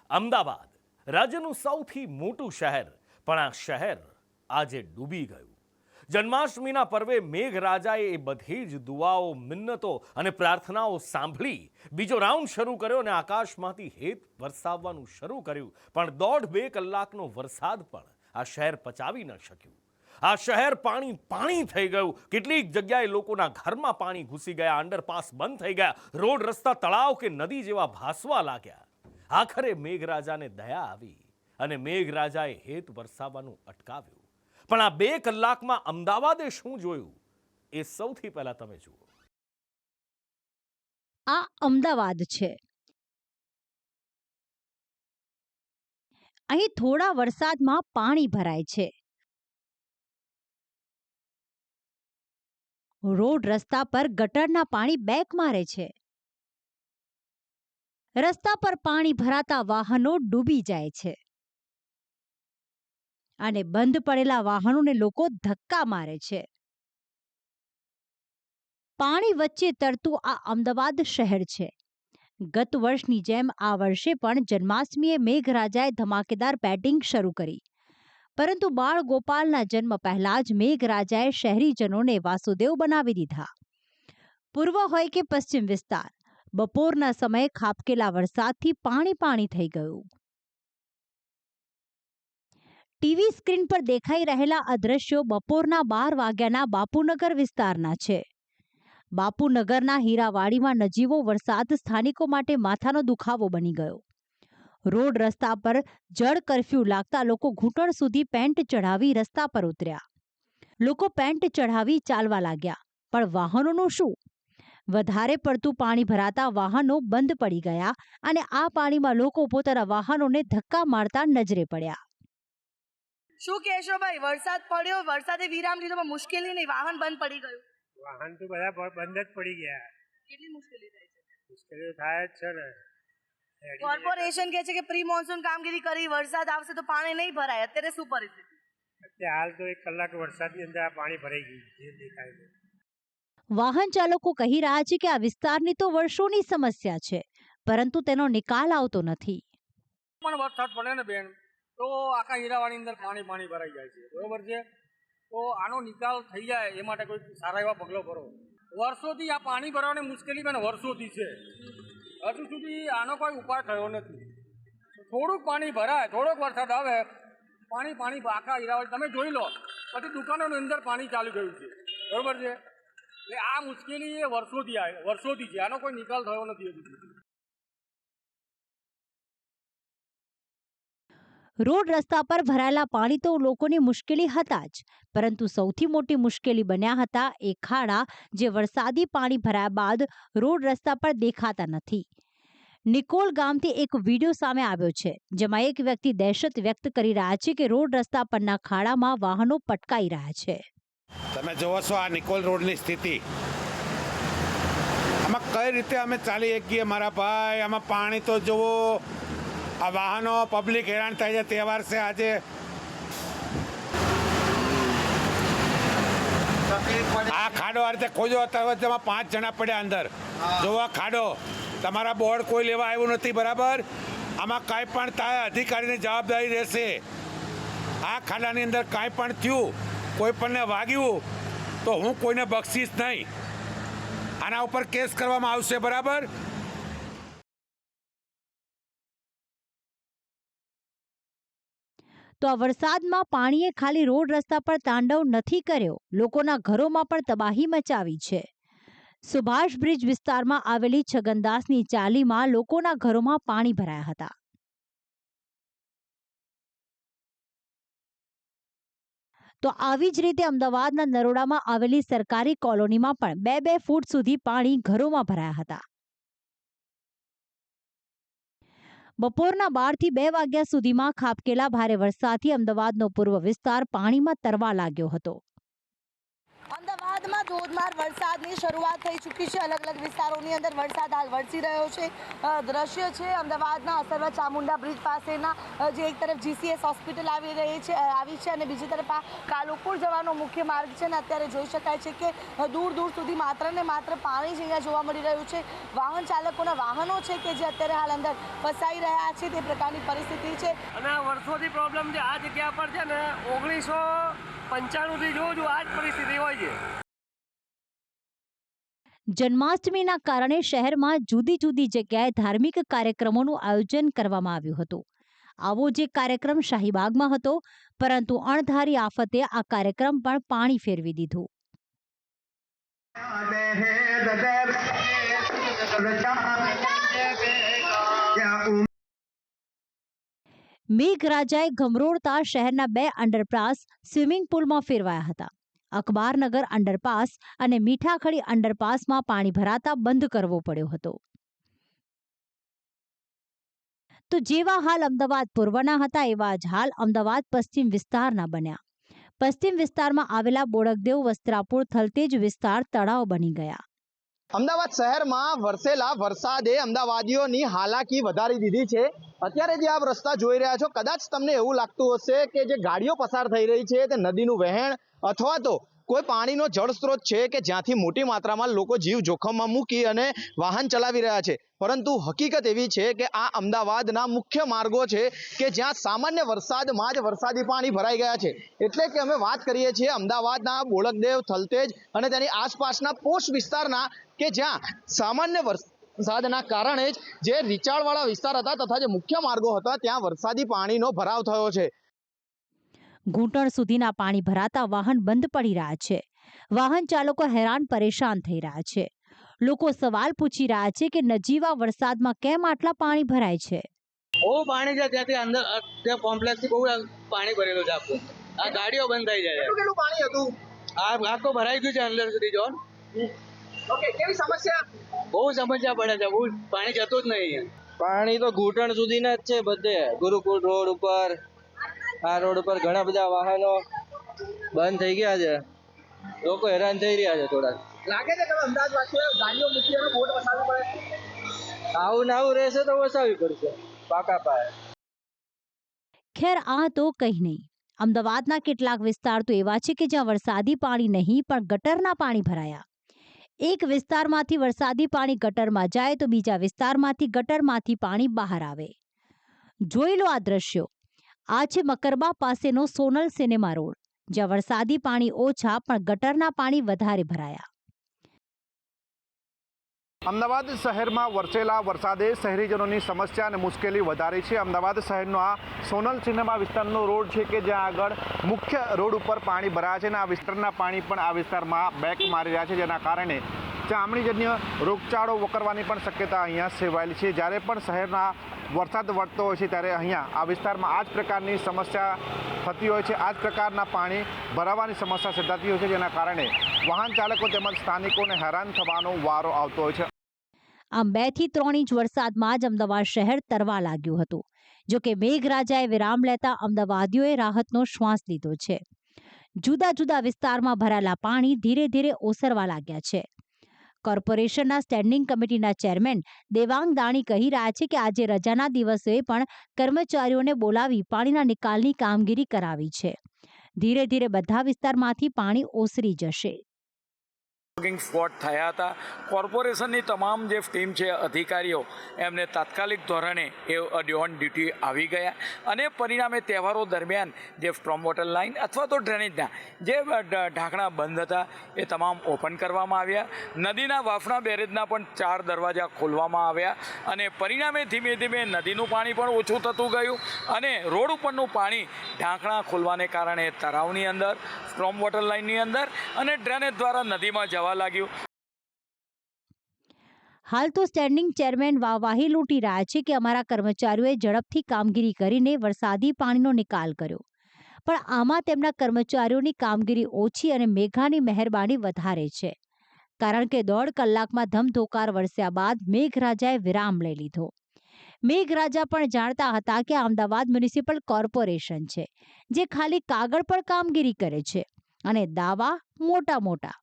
અમદાવાદ રાજ્યનું સૌથી મોટું શહેર, પણ આ શહેર આજે ડૂબી ગયું. જન્માષ્ટમીના પર્વે મેઘરાજાએ એ બધી જ દુઆઓ, મિન્નતો અને પ્રાર્થનાઓ સાંભળી બીજો રાઉન્ડ શરૂ કર્યો અને આકાશમાંથી હેત વરસાવવાનું શરૂ કર્યું. પણ 1.5-2 કલાકનો વરસાદ પણ આ શહેર પચાવી ન શક્યું. આ શહેર પાણી થઈ ગયું. કેટલીક જગ્યાએ લોકોના ઘરમાં પાણી ઘૂસી ગયા, અંડરપાસ બંધ થઈ ગયા, રોડ રસ્તા તળાવ કે નદી જેવા ભાસવા લાગ્યા. આખરે મેઘરાજાને દયા આવી અને મેઘરાજાએ હેત વરસાવવાનું અટકાવ્યું. પણ આ 2 કલાકમાં અમદાવાદે શું જોયું એ સૌથી પહેલા તમે જુઓ. આ અમદાવાદ છે. અહીં થોડા વરસાદમાં પાણી ભરાય છે. રોડ રસ્તા પર ગટરના પાણી બેક મારે છે. રસ્તા પર પાણી ભરાતા વાહનો ડૂબી જાય છે અને બંધ પડેલા વાહનોને લોકો ધક્કા મારે છે. પાણી વચ્ચે તરતું આ અમદાવાદ શહેર છે. ગત વર્ષની જેમ આ વર્ષે પણ જન્માષ્ટમીએ મેઘરાજાએ ધમાકેદાર બેટિંગ શરૂ કરી. પરંતુ બાળ ગોપાલના જન્મ પહેલા જ મેઘરાજાએ શહેરીજનોને વાસુદેવ બનાવી દીધા. પૂર્વ હોય કે પશ્ચિમ વિસ્તાર, બપોરના સમયે ખાબકેલા વરસાદથી પાણી થઈ ગયું. ટીવી સ્ક્રીન પર દેખાઈ રહેલા આ દ્રશ્યો બપોરના 12 વાગ્યાના બાપુનગર વિસ્તારના છે. બાપુનગરના હીરાવાડીમાં નજીવો વરસાદ સ્થાનિકો માટે માથાનો દુખાવો બની ગયો. રોડ રસ્તા પર જળ કરફ્યુ લાગતા લોકો ઘૂંટણ સુધી પેન્ટ ચઢાવી રસ્તા પર ઉતર્યા. લોકો પેન્ટ ચઢાવી ચાલવા લાગ્યા, પણ વાહનોનું શું? વધારે પડતું પાણી ભરાતા વાહનો બંધ પડી ગયા અને આ પાણીમાં લોકો પોતાના વાહનોને ધક્કા મારતા નજરે પડ્યા. શું કહેશો ભાઈ? વરસાદ પડ્યો, વરસાદે વિરામ લીધો, પણ મુશ્કેલી નહીં, વાહન બંધ પડી ગયું. વાહન તો બધા બંધ જ પડી ગયા. કેટલી મુશ્કેલી થાય છે? મુશ્કેલીઓ થાય જ છે ને. કોર્પોરેશન કહે છે કે પ્રી મોન્સૂન કામગીરી કરી, વરસાદ આવશે તો પાણી નહીં ભરાય. અત્યારે શું પરિસ્થિતિ? અત્યારે હાલ તો 1 કલાક વરસાદની અંદર આ પાણી ભરાઈ ગયું જે દેખાય છે. વાહન ચાલકો કહી રહ્યા છે કે આ વિસ્તારની તો વર્ષોની સમસ્યા છે, પરંતુ તેનો નિકાલ આવતો નથી. પણ વરસાદ પડે ને બેન, તો આખા હીરાવાડી અંદર પાણી ભરાઈ જાય છે, બરોબર છે. તો આનો નિકાલ થઈ જાય એ માટે કોઈ સારા એવા પગલો ભરો. વર્ષોથી આ પાણી ભરવાની મુશ્કેલી બેન વર્ષોથી છે, હજુ સુધી આનો કોઈ ઉપાય થયો નથી. થોડુંક પાણી ભરાય, થોડોક વરસાદ આવે, પાણી આખા હીરાવાડી તમે જોઈ લો, પછી દુકાનોની અંદર પાણી ચાલુ ગયું છે, બરોબર છે. એટલે આ મુશ્કેલી એ વર્ષોથી છે, આનો કોઈ નિકાલ થયો નથી હજુ સુધી. રોડ રસ્તા પર ભરાયેલા પાણી તો લોકોની મુશ્કેલી હતા જ, પરંતુ સૌથી મોટી મુશ્કેલી બન્યા હતા એ ખાડા જે વરસાદી પાણી ભરાયા બાદ રોડ રસ્તા પર દેખાતા નથી. નિકોલ ગામથી એક વિડીયો સામે આવ્યો છે, જેમાં એક વ્યક્તિ દહેશત વ્યક્ત કરી રહ્યા છે કે રોડ રસ્તા પરના ખાડામાં વાહનો પટકાઈ રહ્યા છે. તમે જોવો છો આ નિકોલ રોડની સ્થિતિ. આમાં કઈ રીતે અમે ચાલી શકીએ મારા ભાઈ? આમાં પાણી તો જુઓ, આ વાહનો, પબ્લિક હેરાન થાય છે. તહેવાર છે આજે. આ ખાડો આ રીતે ખોજો, અત્યારે જેમાં 5 જણા પડ્યા અંદર. જોવા ખાડો, તમારા બોર્ડ કોઈ લેવા આવ્યું નથી, બરાબર? આમાં કાંઈ પણ થાય અધિકારીની જવાબદારી રહેશે. આ ખાડાની અંદર કાંઈ પણ થયું, કોઈ પણને વાગ્યું તો હું કોઈને બક્ષીશ નહીં. આના ઉપર કેસ કરવામાં આવશે, બરાબર? તો આ વરસાદમાં પાણીએ ખાલી રોડ રસ્તા પર તાંડવ નથી કર્યો, લોકોના ઘરોમાં પણ તબાહી મચાવી છે. સુભાષ બ્રિજ વિસ્તારમાં આવેલી છગનદાસની ચાલીમાં લોકોના ઘરોમાં પાણી ભરાયા હતા. તો આવી જ રીતે અમદાવાદના નરોડામાં આવેલી સરકારી કોલોનીમાં પણ 2-2 ફૂટ સુધી પાણી ઘરોમાં ભરાયા હતા. બપોરના 12 થી 2 વાગ્યા સુધીમાં ખાબકેલા ભારે વરસાદથી અમદાવાદનો પૂર્વ વિસ્તાર પાણીમાં તરવા લાગ્યો હતો. અમદાવાદ અમદાવાદમાં ધોધમાર વરસાદની શરૂઆત થઈ ચૂકી છે. અલગ અલગ વિસ્તારોની અંદર વરસાદ હાલ વરસી રહ્યો છે. દ્રશ્ય છે અમદાવાદના અસરવા ચામુંડા બ્રિજ પાસેના, જે એક તરફ GCS હોસ્પિટલ આવી છે અને બીજી તરફ આ કાલુપુર જવાનો મુખ્ય માર્ગ છે. અને અત્યારે જોઈ શકાય છે કે દૂર દૂર સુધી માત્ર ને માત્ર પાણી જ અહીંયા જોવા મળી રહ્યું છે. વાહન ચાલકોના વાહનો છે કે જે અત્યારે હાલ અંદર ફસાઈ રહ્યા છે, તે પ્રકારની પરિસ્થિતિ છે. અને આ વર્ષોથી પ્રોબ્લેમ છે. આ જગ્યા પર છે ને 1995થી જોઉં છું આ જ પરિસ્થિતિ હોય છે. જન્માષ્ટમીના કારણે શહેરમાં જુદી જુદી જગ્યાએ ધાર્મિક કાર્યક્રમોનું આયોજન કરવામાં આવ્યું હતું. આવો જ એક કાર્યક્રમ શાહીબાગમાં હતો, પરંતુ અણધારી આફતે આ કાર્યક્રમ પણ પાણી ફેરવી દીધું. મેઘરાજાએ ગમરોળતા શહેરના 2 અંડરપાસ સ્વિમિંગ પુલમાં ફેરવાયા હતા. અકબારનગર અંડરપાસ અને મીઠાખડી અંડરપાસમાં પાણી ભરાતા બંધ કરવો પડ્યો હતો. તો જેવા હાલ અમદાવાદ પૂર્વના હતા, એવા જ હાલ અમદાવાદ પશ્ચિમ વિસ્તારના બન્યા. પશ્ચિમ વિસ્તારમાં આવેલા બોડકદેવ, વસ્ત્રાપુર, થલતેજ વિસ્તાર તળાવ બની ગયા. અમદાવાદ શહેરમાં વરસેલા વરસાદે અમદાવાદીઓની હાલાકી વધારી દીધી છે. અત્યારે જે આપ રસ્તા જોઈ રહ્યા છો, કદાચ તમને એવું લાગતું હશે કે જે ગાડીઓ પસાર થઈ રહી છે તે નદીનું વહેણ અથવા તો કોઈ પાણીનો જળ સ્ત્રોત છે કે જ્યાંથી મોટી માત્રામાં લોકો જીવ જોખમમાં મૂકી અને વાહન ચલાવી રહ્યા છે. પરંતુ હકીકત એવી છે કે આ અમદાવાદના મુખ્ય માર્ગો છે કે જ્યાં સામાન્ય વરસાદમાં જ વરસાદી પાણી ભરાઈ ગયા છે. એટલે કે અમે વાત કરીએ છીએ અમદાવાદના બોડકદેવ, થલતેજ અને તેની આસપાસના પોશ વિસ્તારના, કે જ્યાં સામાન્ય વરસાદના કારણે જ જે રીચાળવાળા વિસ્તાર હતા તથા જે મુખ્ય માર્ગો હતા ત્યાં વરસાદી પાણીનો ભરાવ થયો છે. ઘૂંટણ સુધીના પાણી ભરાતા વાહન બંધ પડી રહ્યા છે. વાહન ચાલકો હેરાન પરેશાન થઈ રહ્યા છે. લોકો સવાલ પૂછી રહ્યા છે કે નજીવા વરસાદમાં કેમ આટલા પાણી ભરાય છે. બહુ પાણી છે, ત્યાંથી અંદર ત્યાં કોમ્પ્લેક્સ થી બહુ પાણી ભરેલું છે. આખું આ ગાડીઓ બંધ થઈ જાય. કેટલું પાણી હતું? આ આખું ભરાઈ ગયું છે અંદર સુધી. જો ઓકે, કેવી સમસ્યા? બહુ સમસ્યા પડે છે. બહુ પાણી જતું જ નહીં અહીંયા. પાણી તો ઘૂંટણ સુધીના જ છે બધે. ગુરુકુળ રોડ ઉપર, આ રોડ ઉપર ઘણા બધા વાહનો બંધ થઈ ગયા છે. લોકો હેરાન થઈ રહ્યા છે થોડા. લાગે છે કે અમદાવાદવાસીઓ ગાડીઓ મૂકી અને બોટ વસાવવી પડે? આવું ને આવું રહેશે તો વસાવવી પડશે પાકા પાયે. ખેર, આ તો કંઈ નહીં. અમદાવાદના કેટલાક વિસ્તાર તો એવા છે કે જ્યાં વરસાદી પાણી નહીં પણ ગટરના પાણી ભરાયા. એક વિસ્તારમાંથી વરસાદી પાણી ગટરમાં જાય તો બીજા વિસ્તારમાંથી ગટરમાંથી પાણી બહાર આવે. જોઈ લો આ દ્રશ્યો. આ છે મકરબા પાસેનો સોનલ સિનેમા રોડ, જ્યાં વરસાદી પાણી ઓછા પણ ગટરના પાણી વધારે ભરાયા. અમદાવાદ શહેરમાં વરસેલા વરસાદે શહેરીજનોની સમસ્યા અને મુશ્કેલી વધારી છે. અમદાવાદ શહેરનો આ સોનલ સિનેમા વિસ્તારનો રોડ છે કે જ્યાં આગળ મુખ્ય રોડ ઉપર પાણી ભરાયા છે અને આ વિસ્તારના પાણી પણ આ વિસ્તારમાં બેક મારી રહ્યા છે, જેના કારણે ચામડીજન્ય રોગચાળો વકરવાની પણ શક્યતા અહીંયા સેવાયેલી છે. જ્યારે પણ શહેરના વરસાદ વરસતો હોય છે ત્યારે અહીંયા આ વિસ્તારમાં આ જ પ્રકારની સમસ્યા થતી હોય છે. આ જ પ્રકારના પાણી ભરાવાની સમસ્યા સર્જાતી હોય છે, જેના કારણે વાહન ચાલકો તેમજ સ્થાનિકોને હેરાન થવાનો વારો આવતો હોય છે. આમ 2 થી 3 ઇંચ વરસાદમાં જ અમદાવાદ શહેર તરવા લાગ્યું હતું. જોકે મેઘરાજાએ વિરામ લેતા અમદાવાદીઓએ રાહતનો શ્વાસ લીધો છે. જુદા જુદા વિસ્તારમાં ભરાયેલા પાણી ધીરે ધીરે ઓસરવા લાગ્યા છે. કોર્પોરેશનના સ્ટેન્ડિંગ કમિટીના ચેરમેન દેવાંગ દાણી કહી રહ્યા છે કે આજે રજાના દિવસોએ પણ કર્મચારીઓને બોલાવી પાણીના નિકાલની કામગીરી કરાવી છે. ધીરે ધીરે બધા વિસ્તારમાંથી પાણી ઓસરી જશે. સ્પોટ થયા હતા. કોર્પોરેશનની તમામ જે ટીમ છે, અધિકારીઓ, એમને તાત્કાલિક ધોરણે એ ઓન ડ્યુટી આવી ગયા અને પરિણામે તહેવારો દરમિયાન જે સ્ટ્રોમ વોટર લાઇન અથવા તો ડ્રેનેજના જે ઢાંકણા બંધ હતા એ તમામ ઓપન કરવામાં આવ્યા. નદીના વાફણા બેરેજના પણ 4 દરવાજા ખોલવામાં આવ્યા અને પરિણામે ધીમે ધીમે નદીનું પાણી પણ ઓછું થતું ગયું અને રોડ ઉપરનું પાણી ઢાંકણા ખોલવાને કારણે તળાવની અંદર, સ્ટ્રોમ વોટર લાઇનની અંદર અને ડ્રેનેજ દ્વારા નદીમાં જવા લાગ્યું. હાલ તો સ્ટેન્ડિંગ ચેરમેન વાહવાહી લૂંટી રહ્યા છે કે અમારા કર્મચારીઓએ ઝડપથી કામગીરી કરીને વરસાદી પાણીનો નિકાલ કર્યો. પણ આમાં તેમના કર્મચારીઓની કામગીરી ઓછી અને મેઘાની મહેરબાની વધારે છે. કારણ કે 1.5 કલાકમાં ધમધોકાર વરસ્યા બાદ મેઘરાજાએ વિરામ લઈ લીધો. મેઘરાજા પણ જાણતા હતા કે અમદાવાદ મ્યુનિસિપલ કોર્પોરેશન છે, જે ખાલી કાગળ પર કામગીરી કરે છે. અને દાવા મોટા મોટા.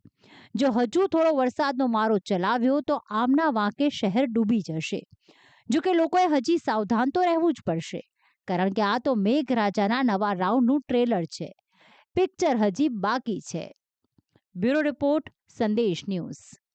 જો હજુ થોડો વરસાદનો મારો ચલાવ્યો તો આમના વાંકે શહેર ડૂબી જશે. જો કે લોકોએ હજી સાવધાન તો રહેવું જ પડશે, કારણ કે આ તો મેઘરાજાના નવા રાઉન્ડનું ટ્રેલર છે. પિક્ચર હજી બાકી છે. બ્યુરો રિપોર્ટ, સંદેશ ન્યૂઝ.